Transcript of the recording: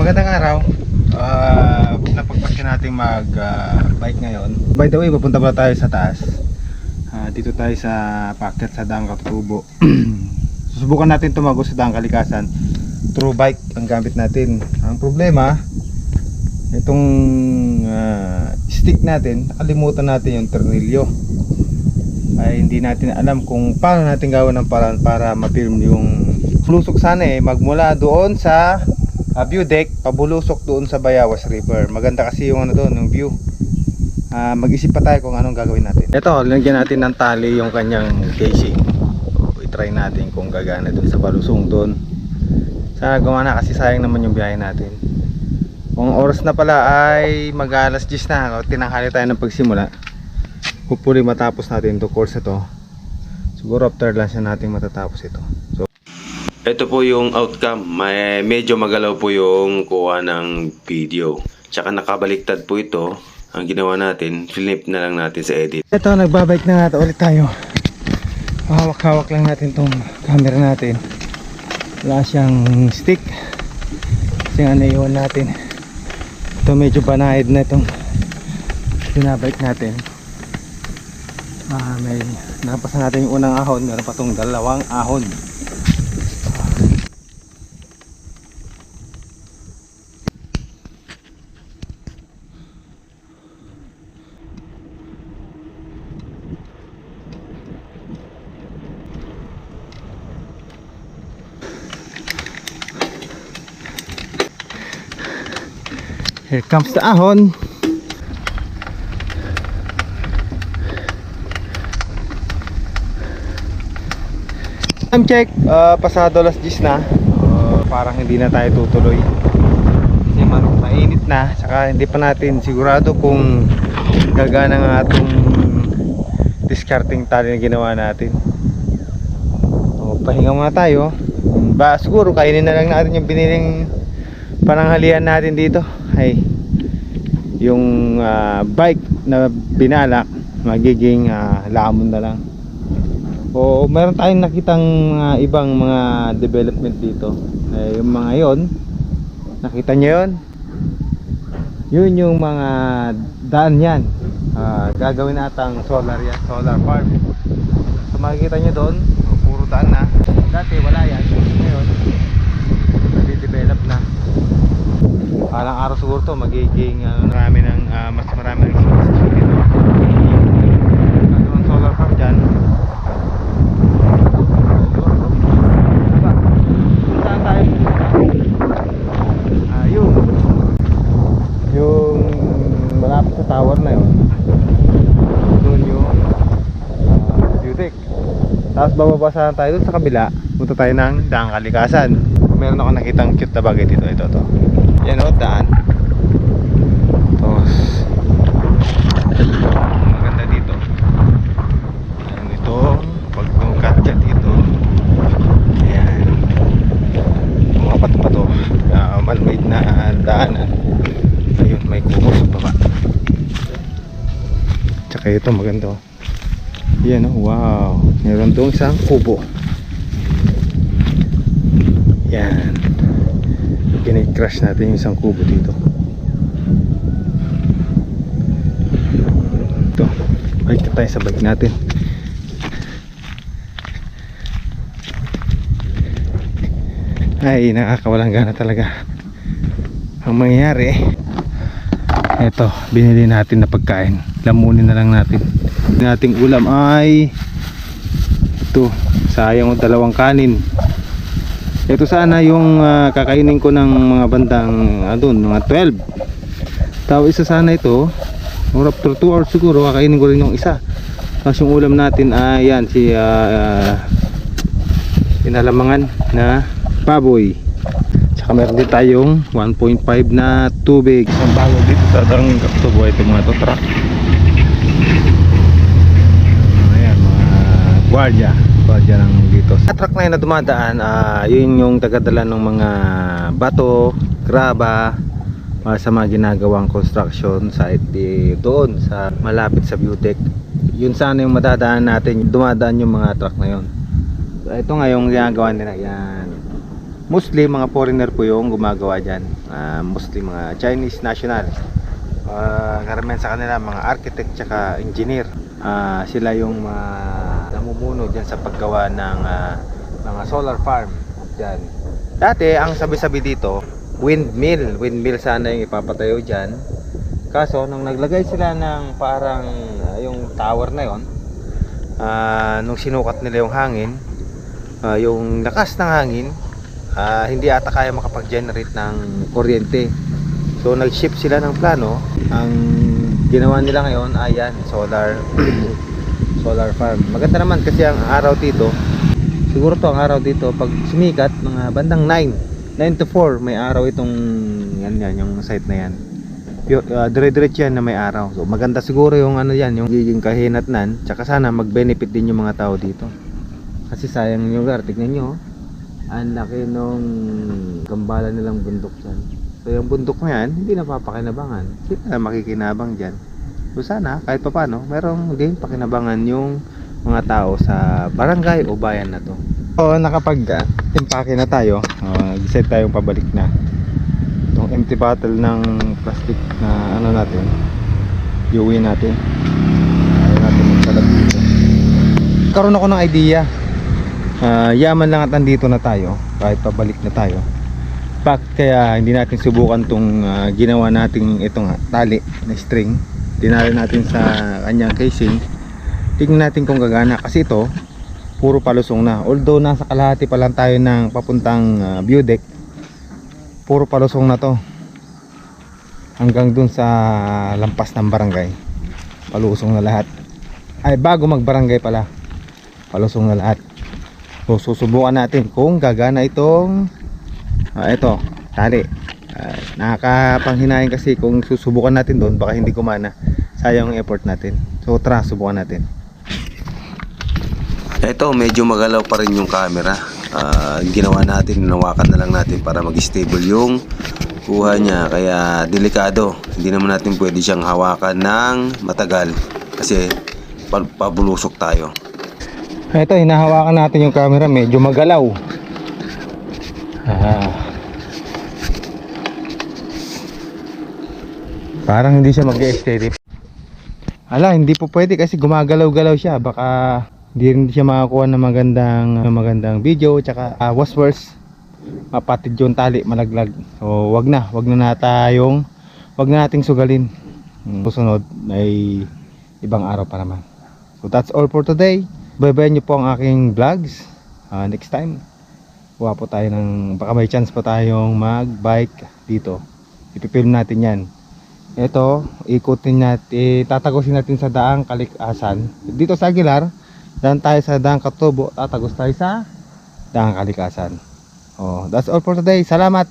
Magandang araw. Napagpasya natin mag-bike ngayon. By the way, papunta pala tayo sa taas. Dito tayo sa paakyat sa Daang Katutubo. Susubukan natin tumago sa Daang Kalikasan. Through bike ang gamit natin. Ang problema, itong stick natin, nakalimutan natin yung tornilyo. Ay hindi natin alam kung paano natin gawin ng paraan para ma-firm yung lusok. Sana magmula doon sa view deck pabulusok doon sa Bayawas River. Maganda kasi yung doon, yung view. Mag-isip pa tayo kung anong gagawin natin. Ito, lagyan natin ng tali yung kanyang casing. So, i-try natin kung gagana doon sa palusong doon. Sana gumana kasi sayang naman yung biyahe natin. Kung oras na pala ay mag-alas 10 na, tinanghali tayo ng pagsimula. Hopefully matapos natin itong course na to. Siguro after lunch na natin matatapos ito. So, ito po yung outcome. Medyo magalaw po yung kuha ng video. Tsaka nakabaliktad po ito. Ang ginawa natin, flip na lang natin sa edit. ito, nagbabike na ulit tayo. Hawak-hawak lang natin itong camera natin. Wala siyang stick. Kasi nga naiwan natin. Ito medyo banayad na itong binabike natin. May napasa natin yung unang ahon. Meron pa itong dalawang ahon. Here comes the ahon. Time check, pasado alas 10 na. Parang hindi na tayo tutuloy kasi mainit na. Saka hindi pa natin sigurado kung gagana nga itong discarding tali na ginawa natin. Pahinga muna tayo. Siguro kainin na lang natin yung biniling pananghalian natin dito. Ay, yung bike na binalak magiging lamon na lang. O meron tayong nakitang ibang mga development dito. Yung mga yon, nakita nyo yun? Yun yung mga daan yan. Gagawin natang solar yan, solar farm. So makikita nyo doon, puro daan na. Dati wala yan, ngayon nade-develop na. Parang araw siguro to magiging marami ng mas marami ng civilization dito. Ang solar farm dyan. Saan tayo? Yun. Yung malapit sa tower na yun. Doon yung view deck. Tapos bababa sana tayo doon sa kabila. Punta tayo ng Daang Kalikasan. Meron ako nakitang cute na bagay dito. Ito. Yan o, daan. Tapos maganda dito. Yan ito, pagkungkat dyan dito. Yan. Mga pato-pato, man-made na daanan. Ayun, may kubo sa baba. Tsaka ito maganda. Yan o, wow. Meron doon isang kubo. Yan. Crash natin yung isang kubo dito. Ito, balik na tayo sa bike natin. Ay, nakakawalang gana talaga. Ang mangyayari, eto, binili natin na pagkain. Lamunin na lang natin. Ating ulam ay ito, sayang o dalawang kanin. Ito sana yung kakainin ko ng mga bandang doon, mga 12. Tapos isa sana ito, or after 2 hours siguro kakainin ko rin yung isa. Tapos yung ulam natin ay yan, si pinalamangan na baboy. Tsaka meron din tayong 1.5 na tubig. Ang bago dito sa Daang Katutubo, ito mga truck. Ayan, mga gwardiya lang dito. Sa truck na yun na dumadaan, yun yung tagadala ng mga bato, graba sa mga ginagawang construction site doon sa malapit sa view deck. Yun sana yung madadaan natin, dumadaan yung mga truck na yun. So ito nga yung ginagawa nila. Yan, Mostly mga foreigner po yung gumagawa dyan. Mostly mga Chinese national. Karamihan sa kanila mga architect tsaka engineer. Sila yung namumuno dyan sa paggawa ng mga solar farm dyan. Dati ang sabi-sabi dito, windmill sana yung ipapatayo dyan. Kaso nung naglagay sila ng parang yung tower na yon, nung sinukat nila yung hangin, yung lakas ng hangin, hindi ata kaya makapag-generate ng kuryente. So nag-shift sila ng plano. Ang ginawa nila ngayon ay yan, solar farm. Maganda naman kasi ang araw dito, siguro to ang araw dito pag sumikat mga bandang 9 to 4 may araw itong yan yung site na yan. Dire-diretso yan na may araw. So maganda siguro yung ano yan, yung giging kahinatnan. Tsaka sana mag-benefit din yung mga tao dito. Kasi sayang yung lugar, tignan nyo. Ang laki nung gambala nilang bundok dyan. So yung bundok na yan, hindi napapakinabangan. Hindi na makikinabang dyan. So sana kahit pa paano, merong din pakinabangan yung mga tao sa barangay o bayan na to. So nakapag-impake na tayo, decide tayong pabalik na. Itong empty bottle ng plastic na ano natin, iuwi natin. Ayaw natin magsalag dito. Karoon ako ng idea. Yaman lang at nandito na tayo, kahit pabalik na tayo. Bakit kaya hindi natin subukan tong ginawa nating itong tali na string, dinali natin sa kanyang casing. Tingnan natin kung gagana, kasi ito puro palusong na. Although nasa kalahati pa lang tayo ng papuntang view deck, puro palusong na to hanggang dun sa lampas ng barangay. Palusong na lahat. Ay, bago mag barangay pala, palusong na lahat. So susubukan natin kung gagana itong ito, tali. Nakakapanghinayang kasi kung susubukan natin doon, baka hindi gumana. Sayang ang effort natin. So tara, subukan natin. Ito, medyo magalaw pa rin yung camera. Ginawa natin, nawakan na lang natin para mag-stable yung kuha niya. Kaya delikado. Hindi naman natin pwede siyang hawakan ng matagal kasi pabulusok tayo. Ito, hinahawakan natin yung camera, medyo magalaw. Parang hindi siya mag-steady. Hindi po pwede kasi gumagalaw-galaw siya. Baka hindi rin siya makakuha ng magandang video. Tsaka worse, mapatid yung tali, malaglag. So wag na nating sugalin. Susunod ay ibang araw pa naman. So that's all for today. Bye-bye nyo po ang aking vlogs. Next time, kuha po tayo baka may chance pa tayong mag-bike dito. Ipipilm natin yan. Ito, ikutin natin, tatagusin natin sa Daang Kalikasan. Dito sa Aguilar, daan tayo sa Daang Katubo, tatagos tayo sa Daang Kalikasan. That's all for today. Salamat!